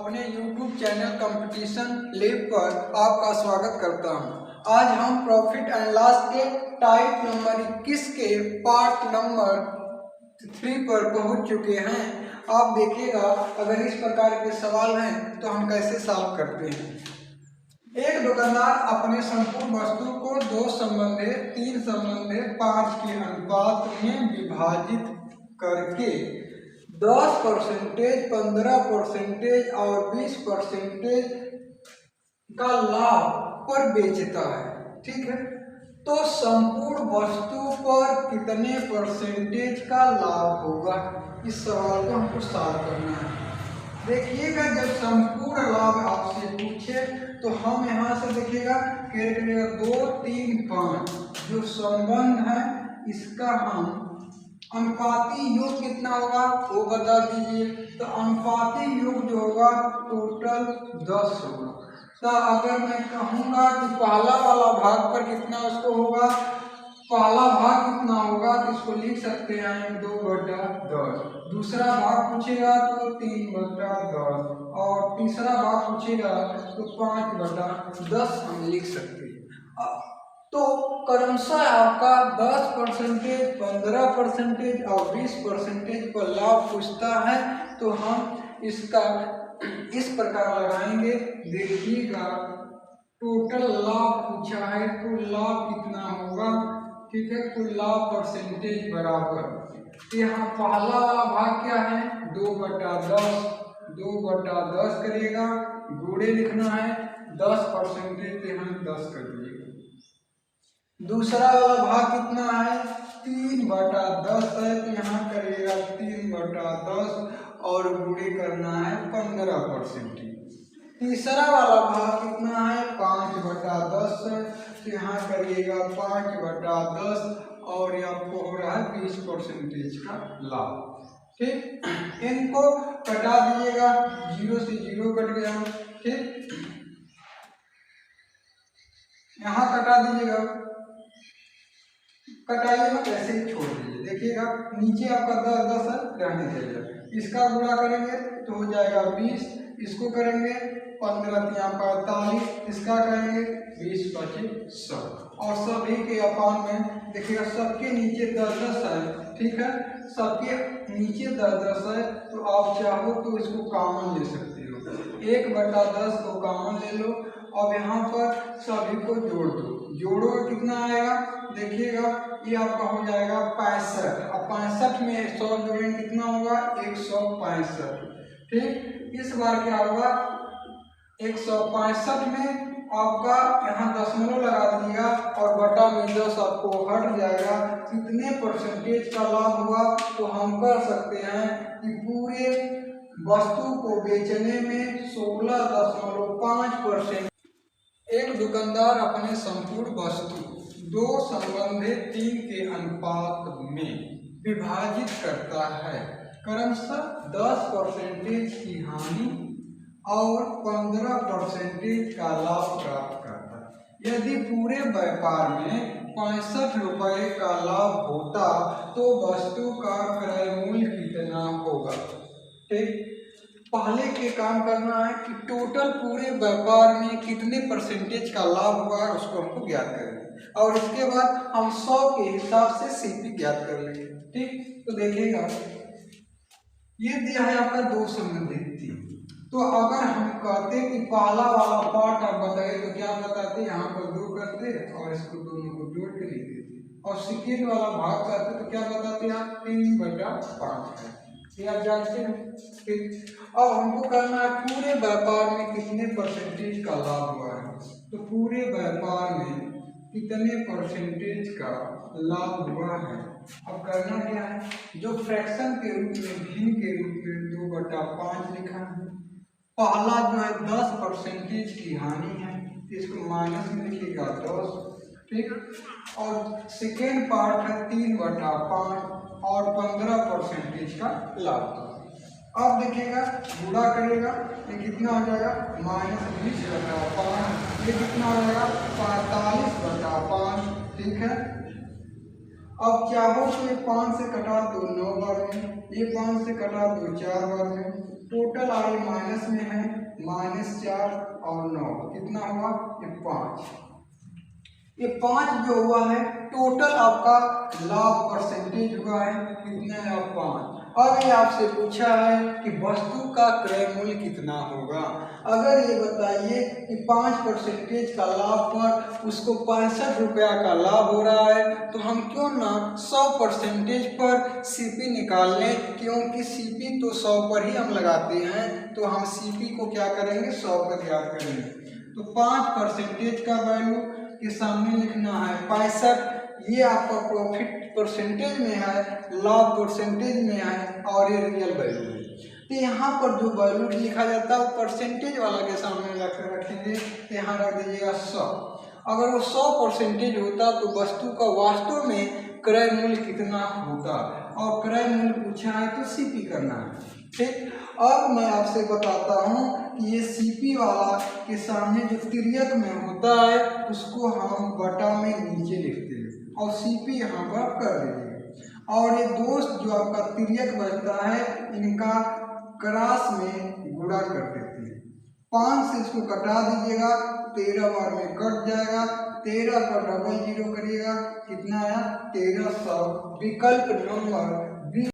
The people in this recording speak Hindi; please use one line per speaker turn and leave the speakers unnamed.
अपने YouTube चैनल कंपटीशन लैब पर आपका स्वागत करता हूं। आज हम प्रॉफिट एंड लॉस के टाइप नंबर 21 के पार्ट नंबर 3 पर पहुंच चुके हैं। आप देखिएगा, अगर इस प्रकार के सवाल हैं तो हम कैसे सॉल्व करते हैं। एक दुकानदार अपने संपूर्ण वस्तु को 2 संबंधे 3 संबंधे 5 के अनुपात में विभाजित करके 10%, 15% और 20% का लाभ पर बेचता है। ठीक है, तो संपूर्ण वस्तु पर कितने परसेंटेज का लाभ होगा, इस सवाल को हमको सॉल्व करना है। देखिएगा, जब संपूर्ण लाभ आपसे पूछे तो हम यहाँ से देखिएगा करेगा 2, 3, 5 जो संबंध है इसका हम अनुपाती योग कितना होगा वो बता दीजिए। तो अनुपाती योग जो होगा टोटल 10 होगा। तो अगर मैं कहूँगा कि पहला वाला भाग पर कितना उसको होगा, पहला भाग कितना होगा तो इसको लिख सकते हैं 2/10। दूसरा भाग पूछेगा तो 3/10 और तीसरा भाग पूछेगा तो 5/10 हम लिख सकते हैं। तो क्रमशः आपका 10%, 15% और 20% पर लाभ पूछता है तो हम इसका इस प्रकार लगाएंगे। देखिएगा, टोटल लाभ पूछा है तो लाभ कितना होगा। ठीक है, कुल लाभ परसेंटेज बराबर यहाँ पहला वाला भाग क्या है 2/10, 2/10 करेगा, गुणे लिखना है 10% यहाँ 10 कर दिएगा। दूसरा वाला भाग कितना है 3/10 है तो यहाँ करेगा 3/10 और गुणे करना है 15%। तीसरा वाला भाग कितना है 5/10 है तो यहाँ करिएगा 5/10 और ये आपको हो रहा है 20% का लाभ। ठीक, इनको कटा दीजिएगा, 0 से 0 कट गया। ठीक, यहाँ कटा दीजिएगा, कटाइए मत, ऐसे ही छोड़ दीजिए। देखिएगा, नीचे आपका 10 रहने देगा। इसका गुणा करेंगे तो हो जाएगा 20, इसको करेंगे 15 यहाँ 45, इसका करेंगे 20 25 100 और सभी के अपान में देखिएगा सबके नीचे 10 है। ठीक है, सबके नीचे 10 है तो आप चाहो तो इसको कॉमन ले सकते हो, 1/10 को कॉमन ले लो। अब यहाँ पर सभी को जोड़ दो, जोड़ोगे कितना आएगा देखिएगा, ये आपका हो जाएगा 65। अब 65 में 100 जोड़ेंगे कितना होगा 165। ठीक, इस बार क्या होगा 165 में आपका यहाँ दशमलव लगा दीजिएगा और बटा में 10 आपको हट जाएगा। कितने परसेंटेज का लाभ हुआ तो हम कर सकते हैं कि पूरे वस्तु को बेचने में 16.5%। एक दुकानदार अपने संपूर्ण वस्तु 2 संबंधे 3 के अनुपात में विभाजित करता है। क्रमशः 10% की हानि और 15% का लाभ प्राप्त करता है। यदि पूरे व्यापार में 65 रुपये का लाभ होता तो वस्तु का क्रय मूल्य कितना होगा। ठीक, पहले के काम करना है कि टोटल पूरे व्यापार में कितने परसेंटेज का लाभ हुआ है उसको हमको ज्ञात करेंगे और इसके बाद हम 100 के हिसाब से सीपी ज्ञात कर लेंगे। ठीक, तो देखिएगा ये दिया है आपका 2 संबंधित 3। तो अगर हम कहते कि पहला वाला पार्ट आप बताइए तो क्या बताते, यहाँ पर 2 करते और इसको दोनों को जोड़ के लिख देते। और सेकेंड वाला भाग करते तो क्या बताते आप 3/5 है, ये आप जानते हैं। ठीक, अब हमको करना है पूरे व्यापार में कितने परसेंटेज का लाभ हुआ है। तो पूरे व्यापार में कितने परसेंटेज का लाभ हुआ है। अब करना क्या है, जो फ्रैक्शन के रूप में भिन्न के रूप में 2/5 लिखा है। पहला जो है 10% की हानि है, इसको माइनस में लिखिएगा 10। ठीक, और सेकेंड पार्ट है 3/5 और 15% का लाभ। अब देखिएगा गुणा करेगा ये कितना हो जाएगा -20/5, ये कितना हो जाएगा 45/5। ठीक है, अब चाहो तो ये 5 से कटा दो 9 बार में, ये 5 से कटा दो 4 बार में, टोटल आगे माइनस में है -4 और 9 कितना हुआ, ये 5। ये 5 जो हुआ है टोटल आपका लाभ परसेंटेज हुआ है कितना है, 5। अब ये आपसे पूछा है कि वस्तु का क्रय मूल्य कितना होगा। अगर ये बताइए कि 5% का लाभ पर उसको 65 रुपया का लाभ हो रहा है, तो हम क्यों ना 100% पर सीपी निकाल लें, क्योंकि सीपी तो 100 पर ही हम लगाते हैं, तो हम सीपी को क्या करेंगे, 100 पर ज्ञात करेंगे। तो 5% का वैल्यू के सामने लिखना है 65, ये आपका प्रॉफिट परसेंटेज में है, लाभ परसेंटेज में है और ये रियल वैल्यू है। तो यहाँ पर जो वैल्यू लिखा जाता है वो परसेंटेज वाला के सामने रखेंगे, तो यहाँ रख दीजिएगा 100। अगर वो 100% होता तो वस्तु का वास्तव में क्रय मूल्य कितना होता, और क्रय मूल्य पूछा है तो सीपी करना है। ठीक, अब मैं आपसे बताता हूँ कि ये सीपी वाला के सामने जो तिर्यक में होता है उसको हम बटा में नीचे लिखते हैं और सीपी यहाँ पर कर दीजिए, और ये दोस्त जो आपका तिर्यक बचता है इनका क्रॉस में गुणा कर देते हैं। 5 से इसको कटा दीजिएगा, 13 बार में कट जाएगा, 13 पर डबल जीरो करिएगा, कितना आया 1300। विकल्प नंबर